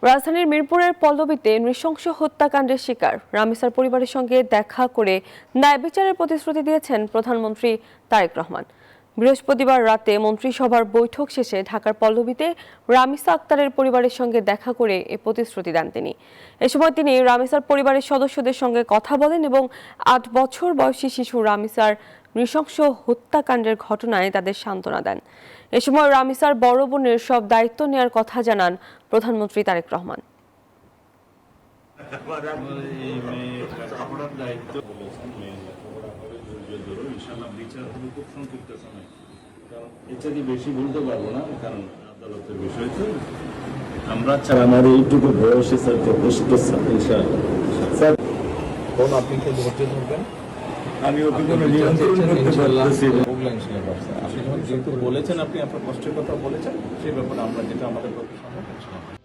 রাজধানীর মিরপুরের পল্লবীতে নৃশংস হত্যাকাণ্ডের শিকার রামিসার পরিবারের সঙ্গে দেখা করে ন্যায় বিচারের প্রতিশ্রুতি দিয়েছেন প্রধানমন্ত্রী তারেক রহমান। বৃহস্পতিবার রাতে মন্ত্রিসভার বৈঠক শেষে ঢাকার পল্লবীতে রামিসা আক্তারের পরিবারের সঙ্গে দেখা করে এ প্রতিশ্রুতি দেন তিনি। এ সময় তিনি রামিসার পরিবারের সদস্যদের সঙ্গে কথা বলেন এবং ৮ বছর বয়সী শিশু রামিসার নৃশংস হত্যাকাণ্ডের ঘটনায় তাদের সান্ত্বনা দেন। এ সময় রামিসার বড় বোনের সব দায়িত্ব নেওয়ার কথা জানান প্রধানমন্ত্রী তারেক রহমান। বেশি বলতে পারবো না, কারণ আদালতের বিষয় তো আমরা আমার এইটুকু বয়সে স্যার যথেষ্ট স্যার। কোন আপনি কি ধৈর্য ধরবেন? আমি অভিজ্ঞতা নিয়ন্ত্রণ করতে পারতেছি না। আপনি যেহেতু বলেছেন, আপনি আপনার কষ্টের কথা বলেছেন, সেই ব্যাপারে আমরা যেটা আমাদের পক্ষে সম্ভব